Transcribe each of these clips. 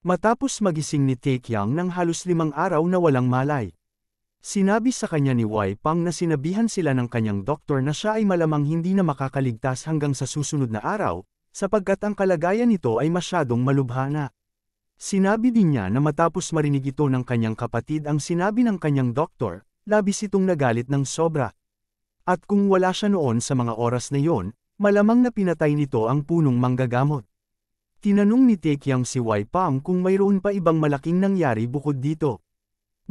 Matapos magising ni Taekyang ng halos 5 araw na walang malay. Sinabi sa kanya ni Wai Pang na sinabihan sila ng kanyang doktor na siya ay malamang hindi na makakaligtas hanggang sa susunod na araw, sapagkat ang kalagayan nito ay masyadong malubha na. Sinabi din niya na matapos marinig ito ng kanyang kapatid ang sinabi ng kanyang doktor, labis itong nagalit ng sobra. At kung wala siya noon sa mga oras na iyon, malamang na pinatay nito ang punong manggagamot. Tinanong ni Taekyang si Wai Pang kung mayroon pa ibang malaking nangyari bukod dito.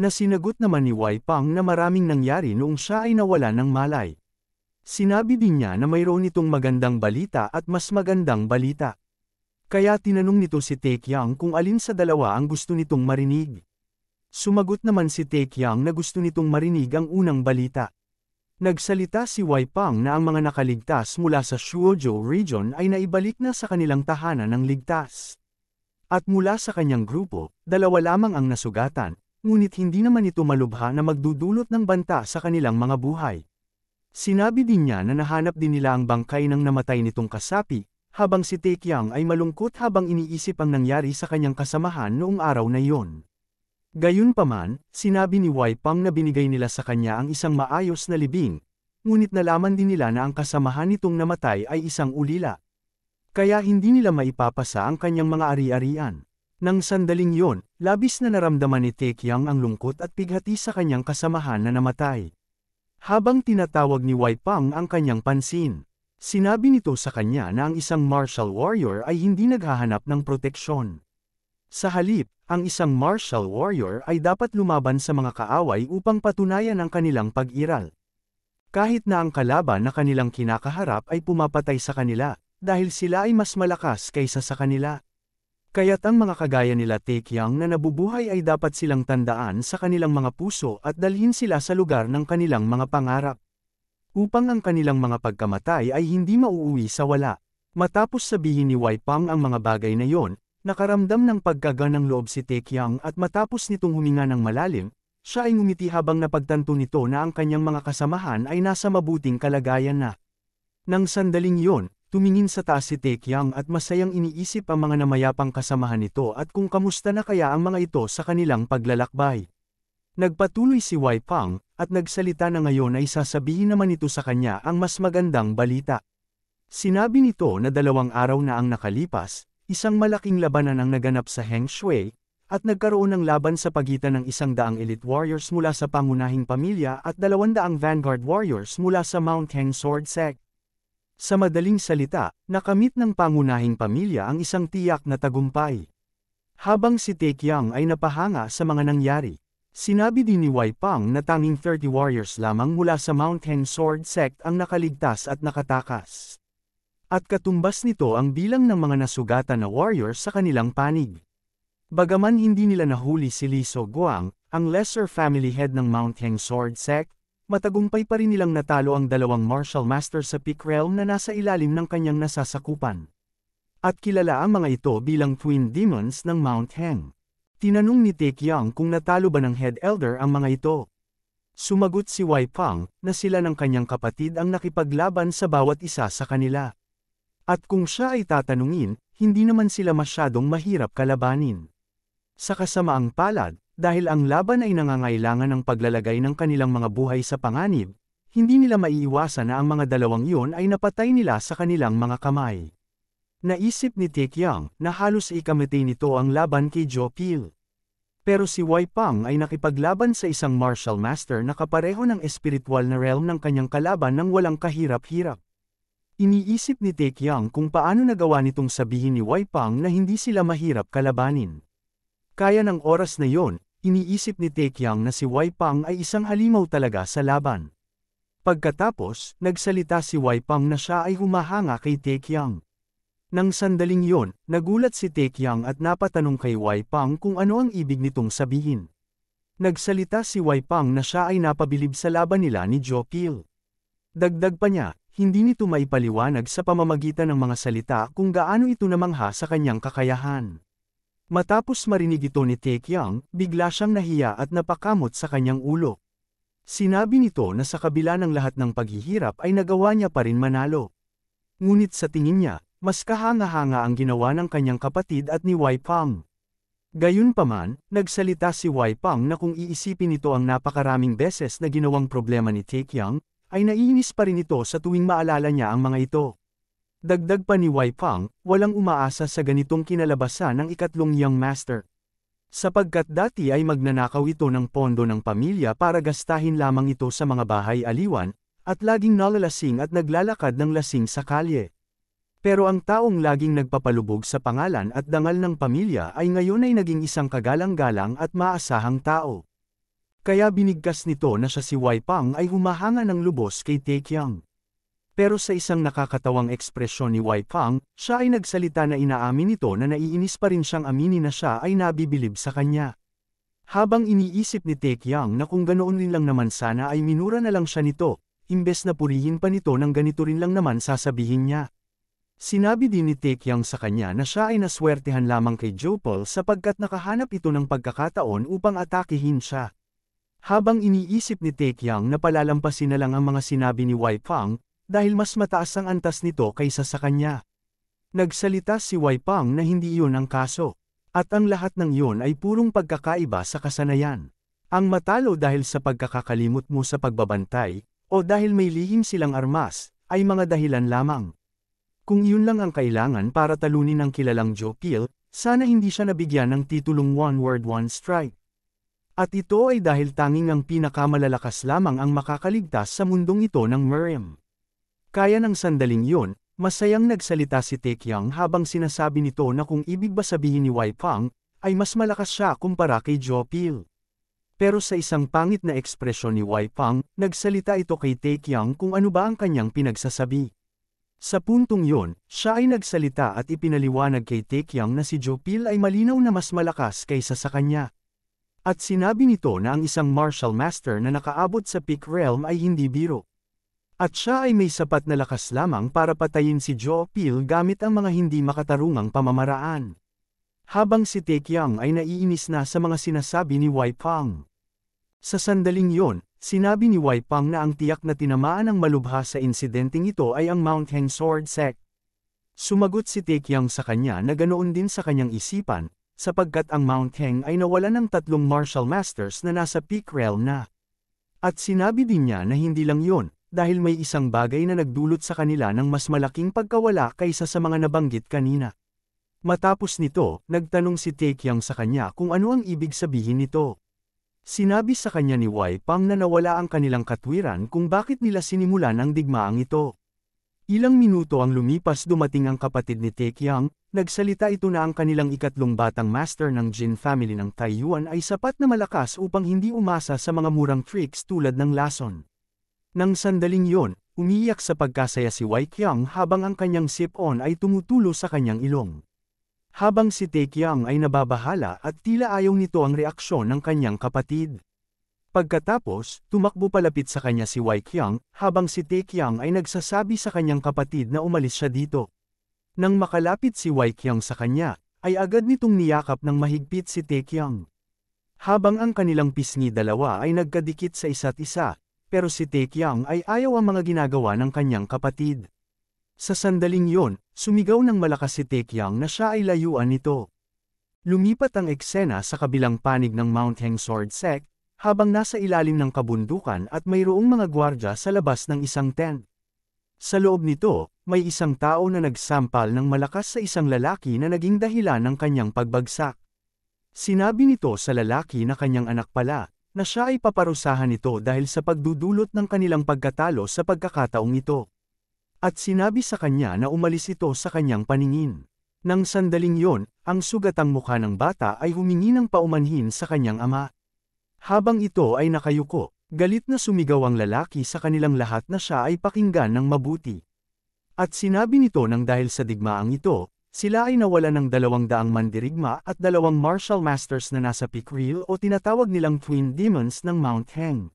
Na sinagot naman ni Wai Pang na maraming nangyari noong siya ay nawala ng malay. Sinabi din niya na mayroon itong magandang balita at mas magandang balita. Kaya tinanong nito si Taekyang kung alin sa dalawa ang gusto nitong marinig. Sumagot naman si Taekyang na gusto nitong marinig ang unang balita. Nagsalita si Wai Pang na ang mga nakaligtas mula sa Shuozhou region ay naibalik na sa kanilang tahanan ng ligtas. At mula sa kanyang grupo, 2 lamang ang nasugatan, ngunit hindi naman ito malubha na magdudulot ng banta sa kanilang mga buhay. Sinabi din niya na nahanap din nila ang bangkay ng namatay nitong kasapi, habang si Taekyang ay malungkot habang iniisip ang nangyari sa kanyang kasamahan noong araw na iyon. Gayunpaman, sinabi ni Wai Pang na binigay nila sa kanya ang isang maayos na libing, ngunit nalaman din nila na ang kasamahan nitong namatay ay isang ulila. Kaya hindi nila maipapasa ang kanyang mga ari-arian. Nang sandaling yon, labis na naramdaman ni Taekyang ang lungkot at pighati sa kanyang kasamahan na namatay. Habang tinatawag ni Wai Pang ang kanyang pansin, sinabi nito sa kanya na ang isang martial warrior ay hindi naghahanap ng proteksyon. Sa halip, ang isang martial warrior ay dapat lumaban sa mga kaaway upang patunayan ang kanilang pag-iral. Kahit na ang kalaban na kanilang kinakaharap ay pumapatay sa kanila, dahil sila ay mas malakas kaysa sa kanila. Kaya't ang mga kagaya nila Taekyang na nabubuhay ay dapat silang tandaan sa kanilang mga puso at dalhin sila sa lugar ng kanilang mga pangarap. Upang ang kanilang mga pagkamatay ay hindi mauuwi sa wala. Matapos sabihin ni Wai Pang ang mga bagay na yon, nakaramdam ng pagkaganang loob si Taekyang at matapos nitong huminga ng malalim, siya ay ngumiti habang napagtanto nito na ang kanyang mga kasamahan ay nasa mabuting kalagayan na. Nang sandaling iyon, tumingin sa taas si Taekyang at masayang iniisip ang mga namayapang kasamahan nito at kung kamusta na kaya ang mga ito sa kanilang paglalakbay. Nagpatuloy si Wai Pang, at nagsalita na ngayon ay sasabihin naman ito sa kanya ang mas magandang balita. Sinabi nito na 2 araw na ang nakalipas, isang malaking labanan ang naganap sa Heng Shui, at nagkaroon ng laban sa pagitan ng 100 elite warriors mula sa pangunahing pamilya at 200 vanguard warriors mula sa Mount Heng Sword Sect. Sa madaling salita, nakamit ng pangunahing pamilya ang isang tiyak na tagumpay. Habang si Taekyang ay napahanga sa mga nangyari, sinabi din ni Wai Pang na tanging 30 warriors lamang mula sa Mount Heng Sword Sect ang nakaligtas at nakatakas. At katumbas nito ang bilang ng mga nasugatan na warriors sa kanilang panig. Bagaman hindi nila nahuli si Li So-guang, ang lesser family head ng Mount Heng Sword Sect, matagumpay pa rin nilang natalo ang 2 martial master sa Peak Realm na nasa ilalim ng kanyang nasasakupan. At kilala ang mga ito bilang Twin Demons ng Mount Heng. Tinanong ni Taekyang kung natalo ba ng Head Elder ang mga ito. Sumagot si Wai Pang na sila ng kanyang kapatid ang nakipaglaban sa bawat isa sa kanila. At kung siya ay tatanungin, hindi naman sila masyadong mahirap kalabanin. Sa kasamaang palad, dahil ang laban ay nangangailangan ng paglalagay ng kanilang mga buhay sa panganib, hindi nila maiiwasan na ang mga 2 iyon ay napatay nila sa kanilang mga kamay. Naisip ni Taekyang na halos ikamatay nito ang laban kay Jo Pil. Pero si Wai Pang ay nakipaglaban sa isang martial master na kapareho ng espiritual na realm ng kanyang kalaban ng walang kahirap-hirap. Iniisip ni Taekyang kung paano nagawa nitong sabihin ni Wai Pang na hindi sila mahirap kalabanin. Kaya ng oras na yon, iniisip ni Taekyang na si Wai Pang ay isang halimaw talaga sa laban. Pagkatapos, nagsalita si Wai Pang na siya ay humahanga kay Taekyang. Nang sandaling yon, nagulat si Taekyang at napatanong kay Wai Pang kung ano ang ibig nitong sabihin. Nagsalita si Wai Pang na siya ay napabilib sa laban nila ni Jo Pil. Dagdag pa niya, hindi nito maipaliwanag sa pamamagitan ng mga salita kung gaano ito namangha sa kanyang kakayahan. Matapos marinig ito ni Taekyang, bigla siyang nahiya at napakamot sa kanyang ulo. Sinabi nito na sa kabila ng lahat ng paghihirap ay nagawa niya pa rin manalo. Ngunit sa tingin niya, mas kahanga-hanga ang ginawa ng kanyang kapatid at ni Wai Pang. Gayunpaman, nagsalita si Wai Pang na kung iisipin nito ang napakaraming beses na ginawang problema ni Taekyang, ay naiinis pa rin ito sa tuwing maalala niya ang mga ito. Dagdag pa ni Wai Pang, walang umaasa sa ganitong kinalabasan ng ikatlong Young Master. Sapagkat dati ay magnanakaw ito ng pondo ng pamilya para gastahin lamang ito sa mga bahay aliwan, at laging nalalasing at naglalakad ng lasing sa kalye. Pero ang taong laging nagpapalubog sa pangalan at dangal ng pamilya ay ngayon ay naging isang kagalang-galang at maasahang tao. Kaya binigkas nito na siya si Wai Pang ay humahanga ng lubos kay Taekyang. Pero sa isang nakakatawang ekspresyon ni Wai Pang, siya ay nagsalita na inaamin nito na naiinis pa rin siyang aminin na siya ay nabibilib sa kanya. Habang iniisip ni Taekyang na kung ganoon rin lang naman sana ay minura na lang siya nito, imbes na purihin pa nito ng ganito rin lang naman sasabihin niya. Sinabi din ni Taekyang sa kanya na siya ay naswertehan lamang kay Jopal sapagkat nakahanap ito ng pagkakataon upang atakihin siya. Habang iniisip ni Taekyang na palalampasin na lang ang mga sinabi ni Wai Pang, dahil mas mataas ang antas nito kaysa sa kanya. Nagsalita si Wai Pang na hindi iyon ang kaso, at ang lahat ng iyon ay purong pagkakaiba sa kasanayan. Ang matalo dahil sa pagkakakalimot mo sa pagbabantay, o dahil may lihim silang armas, ay mga dahilan lamang. Kung iyon lang ang kailangan para talunin ang kilalang Jopal, sana hindi siya nabigyan ng titulong One Word One Strike. At ito ay dahil tanging ang pinakamalalakas lamang ang makakaligtas sa mundong ito ng Mirim. Kaya ng sandaling yun, masayang nagsalita si Taekyang habang sinasabi nito na kung ibig ba sabihin ni Wai Pang, ay mas malakas siya kumpara kay Jopal. Pero sa isang pangit na ekspresyon ni Wai Pang, nagsalita ito kay Taekyang kung ano ba ang kanyang pinagsasabi. Sa puntong yon, siya ay nagsalita at ipinaliwanag kay Taekyang na si Jopal ay malinaw na mas malakas kaysa sa kanya. At sinabi nito na ang isang martial master na nakaabot sa peak realm ay hindi biro. At siya ay may sapat na lakas lamang para patayin si Jopal gamit ang mga hindi makatarungang pamamaraan. Habang si Taekyang ay naiinis na sa mga sinasabi ni Wai Pang. Sa sandaling yon, sinabi ni Wai Pang na ang tiyak na tinamaan ng malubha sa insidenteng ito ay ang Mount Heng Sword Sect. Sumagot si Taekyang sa kanya na ganoon din sa kanyang isipan, sapagkat ang Mount Heng ay nawalan ng 3 martial masters na nasa peak realm na. At sinabi din niya na hindi lang yon, dahil may isang bagay na nagdulot sa kanila ng mas malaking pagkawala kaysa sa mga nabanggit kanina. Matapos nito, nagtanong si Taekyang sa kanya kung ano ang ibig sabihin nito. Sinabi sa kanya ni Wai Pang na nawala ang kanilang katwiran kung bakit nila sinimulan ang digmaang ito. Ilang minuto ang lumipas dumating ang kapatid ni Taekyang, nagsalita ito na ang kanilang ikatlong batang master ng Jin family ng Taiyuan ay sapat na malakas upang hindi umasa sa mga murang tricks tulad ng lason. Nang sandaling yon, umiiyak sa pagkasaya si Wai Kyang habang ang kanyang sip-on ay tumutulo sa kanyang ilong. Habang si Taekyang ay nababahala at tila ayaw nito ang reaksyon ng kanyang kapatid. Pagkatapos, tumakbo palapit sa kanya si Wai Kyang, habang si Taekyang ay nagsasabi sa kanyang kapatid na umalis siya dito. Nang makalapit si Wai Kyang sa kanya, ay agad nitong niyakap ng mahigpit si Taekyang. Habang ang kanilang pisngi dalawa ay nagkadikit sa isa't isa, pero si Taekyang ay ayaw ang mga ginagawa ng kanyang kapatid. Sa sandaling yon, sumigaw ng malakas si Taekyang na siya ay layuan nito. Lumipat ang eksena sa kabilang panig ng Mount Heng Sword Sect, habang nasa ilalim ng kabundukan at mayroong mga gwardya sa labas ng isang tent. Sa loob nito, may isang tao na nagsampal ng malakas sa isang lalaki na naging dahilan ng kanyang pagbagsak. Sinabi nito sa lalaki na kanyang anak pala, na siya ay paparusahan nito dahil sa pagdudulot ng kanilang pagkatalo sa pagkakataong ito. At sinabi sa kanya na umalis ito sa kanyang paningin. Nang sandaling yon, ang sugatang mukha ng bata ay humingi ng paumanhin sa kanyang ama. Habang ito ay nakayuko, galit na sumigaw ang lalaki sa kanilang lahat na siya ay pakinggan ng mabuti. At sinabi nito nang dahil sa digmaang ito, sila ay nawalan ng 200 mandirigma at 2 martial masters na nasa peak real o tinatawag nilang Twin Demons ng Mount Heng.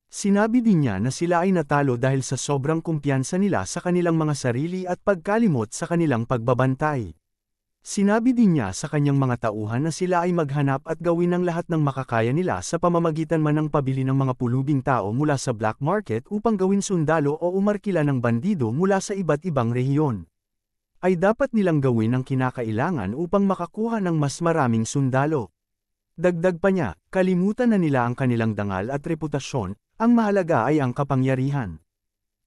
Sinabi din niya na sila ay natalo dahil sa sobrang kumpiyansa nila sa kanilang mga sarili at pagkalimot sa kanilang pagbabantay. Sinabi din niya sa kanyang mga tauhan na sila ay maghanap at gawin ang lahat ng makakaya nila sa pamamagitan man ng pabili ng mga pulubing tao mula sa black market upang gawin sundalo o umarkila ng bandido mula sa iba't ibang rehiyon. ay dapat nilang gawin ang kinakailangan upang makakuha ng mas maraming sundalo. Dagdag pa niya, kalimutan na nila ang kanilang dangal at reputasyon, ang mahalaga ay ang kapangyarihan.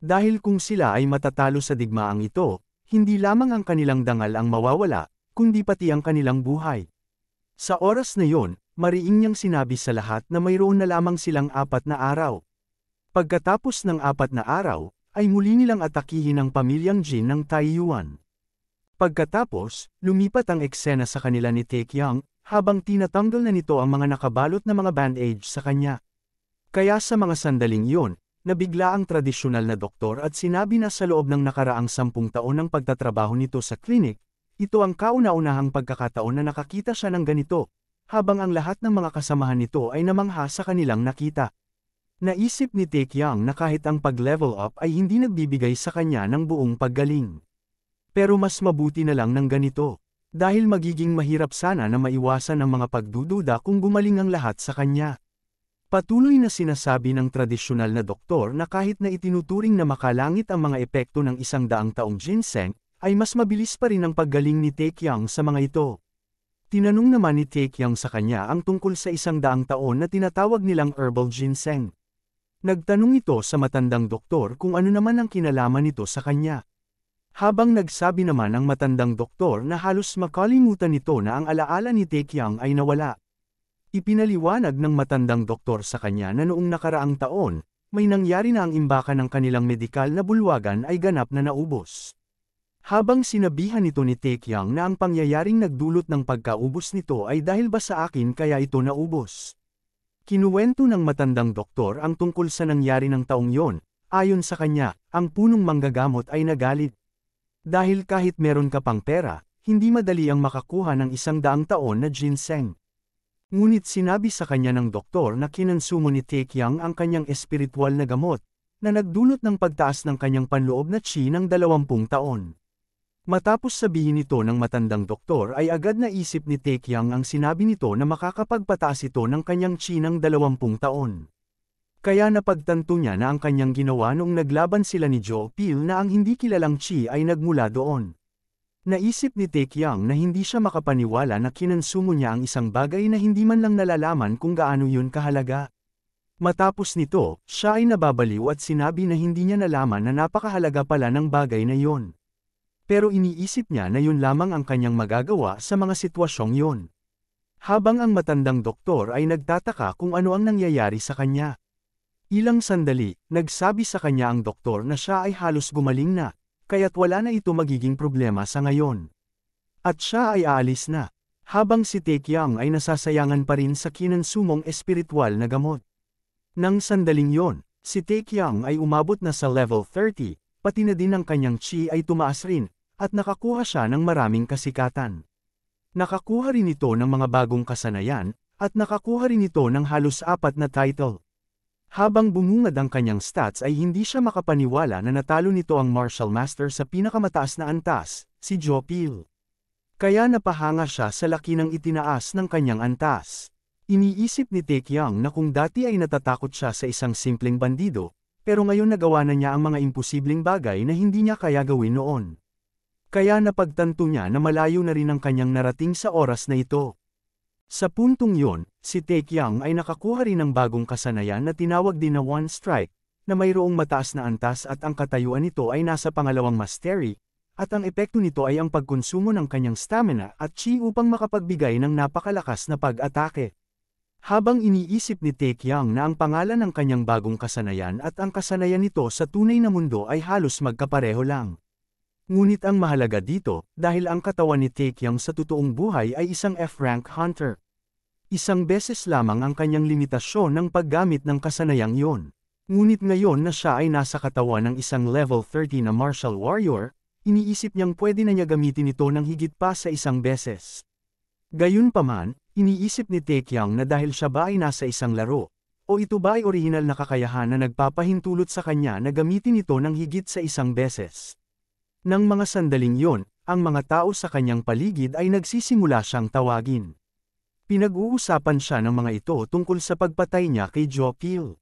Dahil kung sila ay matatalo sa digmaang ito, hindi lamang ang kanilang dangal ang mawawala, kundi pati ang kanilang buhay. Sa oras na yon, mariing niyang sinabi sa lahat na mayroon na lamang silang 4 na araw. Pagkatapos ng 4 na araw, ay muli nilang atakihin ang pamilyang Jin ng Taiyuan. Pagkatapos, lumipat ang eksena sa kanila ni Taekyang, habang tinatanggal na nito ang mga nakabalot na mga bandage sa kanya. Kaya sa mga sandaling yon, nabigla ang tradisyonal na doktor at sinabi na sa loob ng nakaraang 10 taon ng pagtatrabaho nito sa klinik, ito ang kauna-unahang pagkakataon na nakakita siya ng ganito, habang ang lahat ng mga kasamahan nito ay namangha sa kanilang nakita. Naisip ni Taekyang na kahit ang pag-level up ay hindi nagbibigay sa kanya ng buong paggaling. Pero mas mabuti na lang ng ganito, dahil magiging mahirap sana na maiwasan ang mga pagdududa kung gumaling ang lahat sa kanya. Patuloy na sinasabi ng tradisyonal na doktor na kahit na itinuturing na makalangit ang mga epekto ng 100 taong ginseng, ay mas mabilis pa rin ang paggaling ni Taekyang sa mga ito. Tinanong naman ni Taekyang sa kanya ang tungkol sa 100 taon na tinatawag nilang herbal ginseng. Nagtanong ito sa matandang doktor kung ano naman ang kinalaman nito sa kanya. Habang nagsabi naman ang matandang doktor na halos makalimutan nito na ang alaala ni Taekyang ay nawala. Ipinaliwanag ng matandang doktor sa kanya na noong nakaraang taon, may nangyari na ang imbakan ng kanilang medikal na bulwagan ay ganap na naubos. Habang sinabihan nito ni Taekyang na ang pangyayaring nagdulot ng pagkaubos nito ay dahil ba sa akin kaya ito naubos. Kinuwento ng matandang doktor ang tungkol sa nangyari ng taong yon, ayon sa kanya, ang punong manggagamot ay nagalit. Dahil kahit meron ka pang pera, hindi madali ang makakuha ng 100 taon na ginseng. Ngunit sinabi sa kanya ng doktor na kinonsumo ni Taekyang ang kanyang espiritual na gamot, na nagdulot ng pagtaas ng kanyang panloob na chi ng 20 taon. Matapos sabihin ito ng matandang doktor ay agad naisip ni Taekyang ang sinabi nito na makakapagpataas ito ng kanyang chi ng 20 taon. Kaya napagtanto niya na ang kanyang ginawa noong naglaban sila ni Joe Pil na ang hindi kilalang chi ay nagmula doon. Naisip ni Taekyang na hindi siya makapaniwala na kinonsumo niya ang isang bagay na hindi man lang nalalaman kung gaano yun kahalaga. Matapos nito, siya ay nababaliw at sinabi na hindi niya nalaman na napakahalaga pala ng bagay na yon. Pero iniisip niya na yun lamang ang kanyang magagawa sa mga sitwasyong yon. Habang ang matandang doktor ay nagtataka kung ano ang nangyayari sa kanya. Ilang sandali, nagsabi sa kanya ang doktor na siya ay halos gumaling na, kaya't wala na ito magiging problema sa ngayon. At siya ay aalis na, habang si Taekyang ay nasasayangan pa rin sa kinonsumong espiritual na gamot. Nang sandaling yon, si Taekyang ay umabot na sa level 30, pati na din ang kanyang chi ay tumaas rin, at nakakuha siya ng maraming kasikatan. Nakakuha rin ito ng mga bagong kasanayan, at nakakuha rin ito ng halos 4 na title. Habang bumungad ang kanyang stats ay hindi siya makapaniwala na natalo nito ang martial master sa pinakamataas na antas, si Joe Pil. Kaya napahanga siya sa laki ng itinaas ng kanyang antas. Iniisip ni Taekyang na kung dati ay natatakot siya sa isang simpleng bandido, pero ngayon nagawa na niya ang mga imposibleng bagay na hindi niya kaya gawin noon. Kaya napagtanto niya na malayo na rin ang kanyang narating sa oras na ito. Sa puntong yon, si Taekyang ay nakakuha rin ng bagong kasanayan na tinawag din na One Strike, na mayroong mataas na antas at ang katayuan nito ay nasa pangalawang mastery, at ang epekto nito ay ang pagkonsumo ng kanyang stamina at chi upang makapagbigay ng napakalakas na pag-atake. Habang iniisip ni Taekyang na ang pangalan ng kanyang bagong kasanayan at ang kasanayan nito sa tunay na mundo ay halos magkapareho lang. Ngunit ang mahalaga dito, dahil ang katawan ni Taekyang sa totoong buhay ay isang F-rank hunter. Isang beses lamang ang kanyang limitasyon ng paggamit ng kasanayang yon. Ngunit ngayon na siya ay nasa katawan ng isang level 30 na martial warrior, iniisip niyang pwede na niya gamitin ito ng higit pa sa isang beses. Gayunpaman, iniisip ni Taekyang na dahil siya ba ay nasa isang laro, o ito ba ay orihinal na kakayahan na nagpapahintulot sa kanya na gamitin ito ng higit sa isang beses. Nang mga sandaling yon, ang mga tao sa kanyang paligid ay nagsisimula siyang tawagin. Pinag-uusapan siya ng mga ito tungkol sa pagpatay niya kay Joe Pil.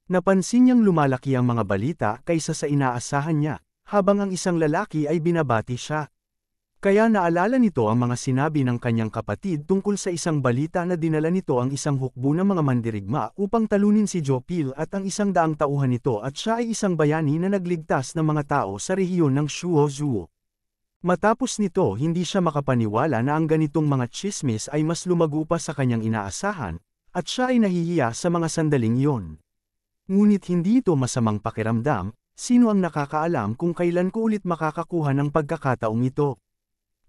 Napansin niyang lumalaki ang mga balita kaysa sa inaasahan niya, habang ang isang lalaki ay binabati siya. Kaya naalala nito ang mga sinabi ng kanyang kapatid tungkol sa isang balita na dinala nito ang isang hukbo ng mga mandirigma upang talunin si Jopil at ang 100 tauhan nito at siya ay isang bayani na nagligtas ng mga tao sa rehiyon ng Shuozuo. Matapos nito hindi siya makapaniwala na ang ganitong mga tsismis ay mas lumago pa sa kanyang inaasahan, at siya ay nahihiya sa mga sandaling iyon. Ngunit hindi ito masamang pakiramdam, sino ang nakakaalam kung kailan ko ulit makakakuha ng pagkakataong ito.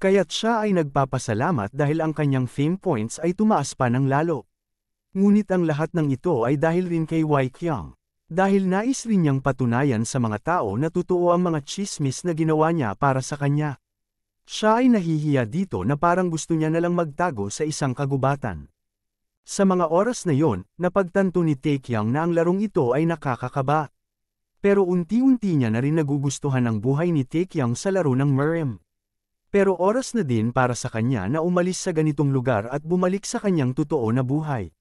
Kaya't siya ay nagpapasalamat dahil ang kanyang fame points ay tumaas pa ng lalo. Ngunit ang lahat ng ito ay dahil rin kay Wai Qiang. Dahil nais rin niyang patunayan sa mga tao na totoo ang mga tsismis na ginawa niya para sa kanya. Siya ay nahihiya dito na parang gusto niya nalang magtago sa isang kagubatan. Sa mga oras na yon, napagtanto ni Tae Qiang na ang larong ito ay nakakakaba. Pero unti-unti niya na rin nagugustuhan ang buhay ni Tae Qiang sa laro ng Mirim. Pero oras na din para sa kanya na umalis sa ganitong lugar at bumalik sa kanyang totoo na buhay.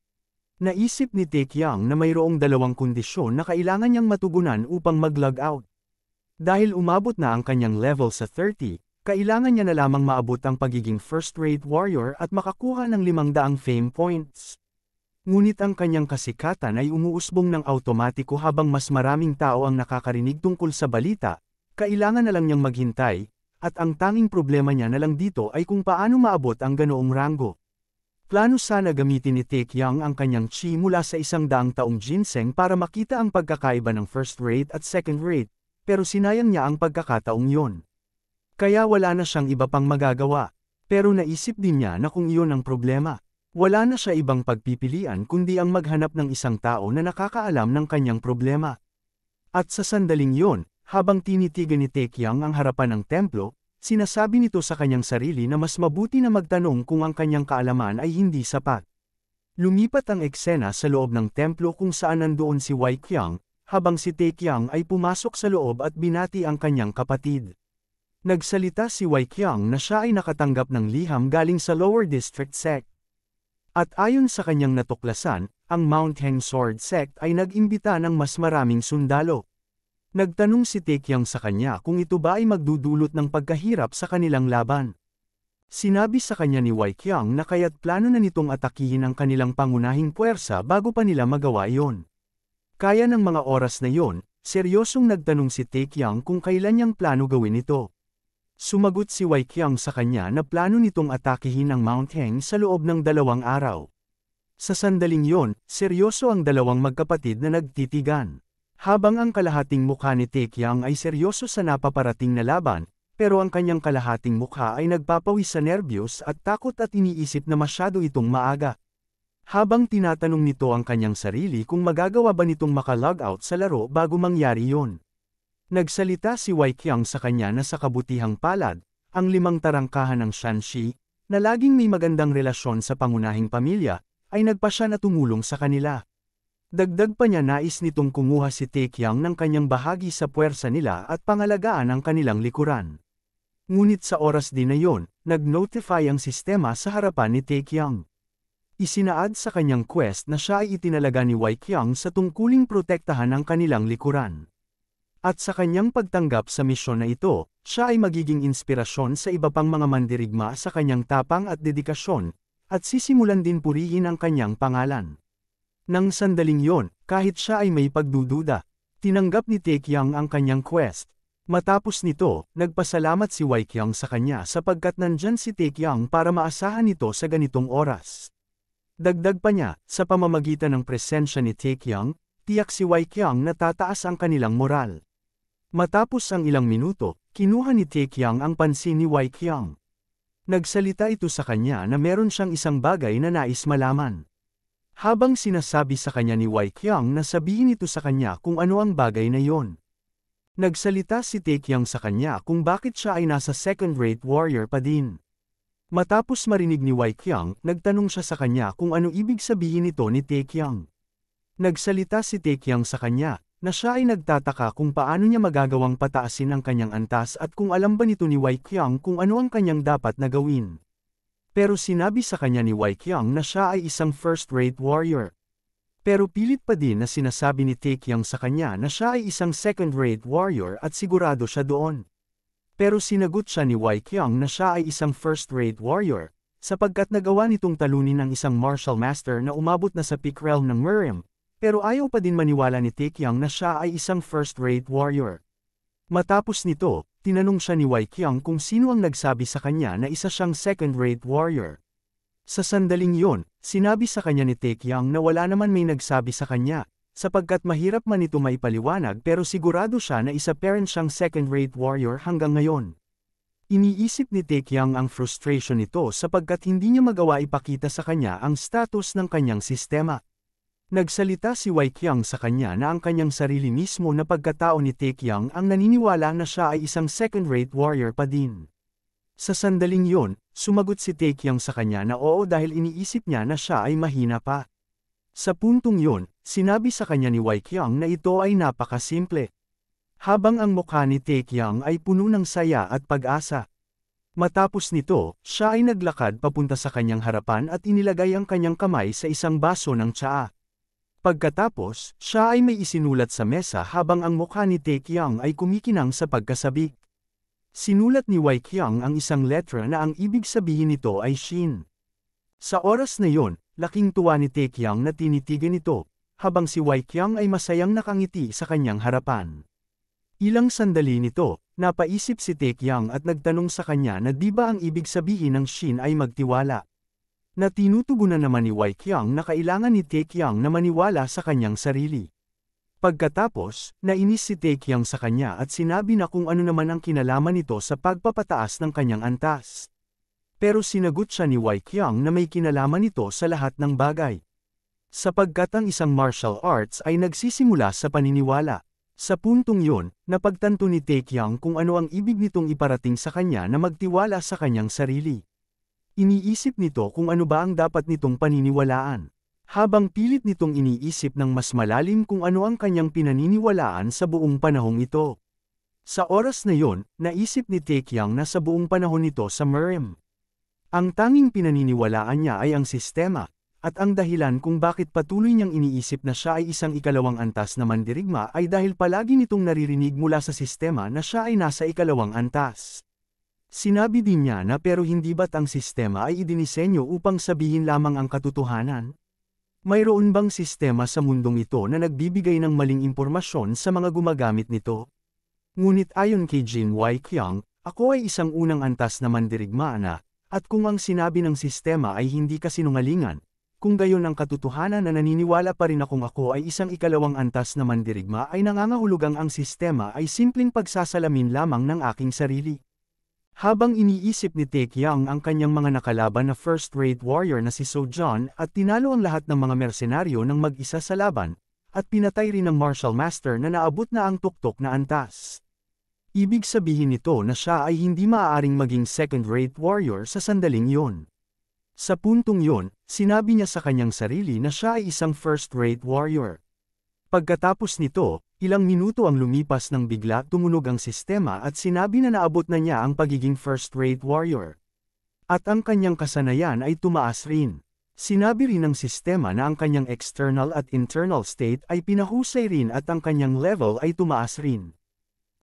Naisip ni Tae Qiang na mayroong dalawang kondisyon na kailangan niyang matugunan upang mag-log out. Dahil umabot na ang kanyang level sa 30, kailangan niya na lamang maabot ang pagiging first-rate warrior at makakuha ng 500 fame points. Ngunit ang kanyang kasikatan ay umuusbong ng automatiko habang mas maraming tao ang nakakarinig tungkol sa balita, kailangan na lang niyang maghintay, at ang tanging problema niya na lang dito ay kung paano maabot ang ganoong ranggo. Plano sana gamitin ni Tae Qiang ang kanyang chi mula sa 100 taong ginseng para makita ang pagkakaiba ng first rate at second rate, pero sinayang niya ang pagkakataong yon. Kaya wala na siyang iba pang magagawa. Pero naisip din niya na kung iyon ang problema, wala na siya ibang pagpipilian kundi ang maghanap ng isang tao na nakakaalam ng kanyang problema. At sa sandaling yon, habang tinitigan ni Tae Qiang ang harapan ng templo, sinasabi nito sa kanyang sarili na mas mabuti na magtanong kung ang kanyang kaalaman ay hindi sapat. Lumipat ang eksena sa loob ng templo kung saan nandoon si Wai Qiang, habang si Tae Qiang ay pumasok sa loob at binati ang kanyang kapatid. Nagsalita si Wai Qiang na siya ay nakatanggap ng liham galing sa Lower District Sect. At ayon sa kanyang natuklasan, ang Mount Heng Sword Sect ay nag-imbita ng mas maraming sundalo. Nagtanong si Tae Qiang sa kanya kung ito ba ay magdudulot ng pagkahirap sa kanilang laban. Sinabi sa kanya ni Wai Qiang na kaya't plano na nitong atakihin ang kanilang pangunahing puwersa bago pa nila magawa iyon. Kaya ng mga oras na iyon, seryosong nagtanong si Tae Qiang kung kailan niyang plano gawin ito. Sumagot si Wai Qiang sa kanya na plano nitong atakihin ang Mount Heng sa loob ng 2 araw. Sa sandaling iyon, seryoso ang dalawang magkapatid na nagtitigan. Habang ang kalahating mukha ni Tae Qiang ay seryoso sa napaparating na laban, pero ang kanyang kalahating mukha ay nagpapawis sa nerbiyos at takot at iniisip na masyado itong maaga. Habang tinatanong nito ang kanyang sarili kung magagawa ba nitong maka-log out sa laro bago mangyari yon. Nagsalita si Wai Qiang sa kanya na sa kabutihang palad, ang 5 tarangkahan ng Shanxi, na laging may magandang relasyon sa pangunahing pamilya, ay nagpasya na tumulong sa kanila. Dagdag pa niya nais nitong kumuha si Tae Qiang ng kanyang bahagi sa puwersa nila at pangalagaan ang kanilang likuran. Ngunit sa oras din na yon, nag-notify ang sistema sa harapan ni Tae Qiang. Isinaad sa kanyang quest na siya ay itinalaga ni Wai Qiang sa tungkuling protektahan ang kanilang likuran. At sa kanyang pagtanggap sa misyon na ito, siya ay magiging inspirasyon sa iba pang mga mandirigma sa kanyang tapang at dedikasyon, at sisimulan din purihin ang kanyang pangalan. Nang sandaling yon, kahit siya ay may pagdududa, tinanggap ni Tae Qiang ang kanyang quest. Matapos nito, nagpasalamat si Wai Qiang sa kanya sapagkat nandyan si Tae Qiang para maasahan ito sa ganitong oras. Dagdag pa niya, sa pamamagitan ng presensya ni Tae Qiang, tiyak si Wai Qiang na tataas ang kanilang moral. Matapos ang ilang minuto, kinuha ni Tae Qiang ang pansin ni Wai Qiang. Nagsalita ito sa kanya na meron siyang isang bagay na nais malaman. Habang sinasabi sa kanya ni Wai Qiang na sabihin ito sa kanya kung ano ang bagay na yon. Nagsalita si Tae Qiang sa kanya kung bakit siya ay nasa second-rate warrior pa din. Matapos marinig ni Wai Qiang, nagtanong siya sa kanya kung ano ibig sabihin nito ni Tae Qiang. Nagsalita si Tae Qiang sa kanya, na siya ay nagtataka kung paano niya magagawang pataasin ang kanyang antas at kung alam ba nito ni Wai Qiang kung ano ang kanyang dapat na gawin. Pero sinabi sa kanya ni Wai Qiang na siya ay isang first-rate warrior. Pero pilit pa din na sinasabi ni Tae Qiang sa kanya na siya ay isang second-rate warrior at sigurado siya doon. Pero sinagot siya ni Wei Qiang na siya ay isang first-rate warrior, sapagkat nagawa nitong talunin ang isang martial master na umabot na sa peak realm ng Mirim, pero ayaw pa din maniwala ni Taekyang na siya ay isang first-rate warrior. Matapos nito, tinanong siya ni Wei Qiang kung sino ang nagsabi sa kanya na isa siyang second-rate warrior. Sa sandaling yon, sinabi sa kanya ni Taekyang na wala naman may nagsabi sa kanya, sapagkat mahirap man ito maipaliwanag pero sigurado siya na isa pa rin siyang second-rate warrior hanggang ngayon. Iniisip ni Taekyang ang frustration nito sapagkat hindi niya magawa ipakita sa kanya ang status ng kanyang sistema. Nagsalita si Wei Qiang sa kanya na ang kanyang sarili mismo na pagkatao ni Taekyang ang naniniwala na siya ay isang second-rate warrior pa din. Sa sandaling yon, sumagot si Taekyang sa kanya na oo dahil iniisip niya na siya ay mahina pa. Sa puntong yon, sinabi sa kanya ni Wei Qiang na ito ay napakasimple. Habang ang mukha ni Taekyang ay puno ng saya at pag-asa. Matapos nito, siya ay naglakad papunta sa kanyang harapan at inilagay ang kanyang kamay sa isang baso ng tsaa. Pagkatapos, siya ay may isinulat sa mesa habang ang mukha ni Taekyang ay kumikinang sa pagkasabik. Sinulat ni Wei Qiang ang isang letra na ang ibig sabihin nito ay Shin. Sa oras na yon, laking tuwa ni Taekyang na tinitigan ito, habang si Wei Qiang ay masayang nakangiti sa kanyang harapan. Ilang sandali nito, napaisip si Taekyang at nagtanong sa kanya na di ba ang ibig sabihin ng Shin ay magtiwala. Na tinutugunan naman ni Wei Qiang na kailangan ni Taekyang na maniwala sa kanyang sarili. Pagkatapos, nainis si Taekyang sa kanya at sinabi na kung ano naman ang kinalaman nito sa pagpapataas ng kanyang antas. Pero sinagot siya ni Wei Qiang na may kinalaman nito sa lahat ng bagay. Sapagkat ang isang martial arts ay nagsisimula sa paniniwala. Sa puntong yon, napagtanto ni Taekyang kung ano ang ibig nitong iparating sa kanya na magtiwala sa kanyang sarili. Iniisip nito kung ano ba ang dapat nitong paniniwalaan. Habang pilit nitong iniisip ng mas malalim kung ano ang kanyang pinaniniwalaan sa buong panahong ito. Sa oras na yon, naisip ni Taekyang na sa buong panahon nito sa Mirim. Ang tanging pinaniniwalaan niya ay ang sistema, at ang dahilan kung bakit patuloy niyang iniisip na siya ay isang ikalawang antas na mandirigma ay dahil palagi nitong naririnig mula sa sistema na siya ay nasa ikalawang antas. Sinabi din niya na pero hindi ba't ang sistema ay idinisenyo upang sabihin lamang ang katotohanan? Mayroon bang sistema sa mundong ito na nagbibigay ng maling impormasyon sa mga gumagamit nito? Ngunit ayon kay Jin Wei Qiang, ako ay isang unang antas na mandirigma na, at kung ang sinabi ng sistema ay hindi kasinungalingan, kung gayon ang katotohanan na naniniwala pa rin akong ako ay isang ikalawang antas na mandirigma ay nangangahulugang ang sistema ay simpleng pagsasalamin lamang ng aking sarili. Habang iniisip ni Taekyang ang kanyang mga nakalaban na first-rate warrior na si So John at tinalo ang lahat ng mga mersenaryo ng mag-isa sa laban, at pinatay rin ng martial master na naabot na ang tuktok na antas. Ibig sabihin nito na siya ay hindi maaaring maging second-rate warrior sa sandaling yon. Sa puntong yon, sinabi niya sa kanyang sarili na siya ay isang first-rate warrior. Pagkatapos nito, ilang minuto ang lumipas nang bigla tumunog ang sistema at sinabi na naabot na niya ang pagiging first-rate warrior. At ang kanyang kasanayan ay tumaas rin. Sinabi rin ng sistema na ang kanyang external at internal state ay pinahusay rin at ang kanyang level ay tumaas rin.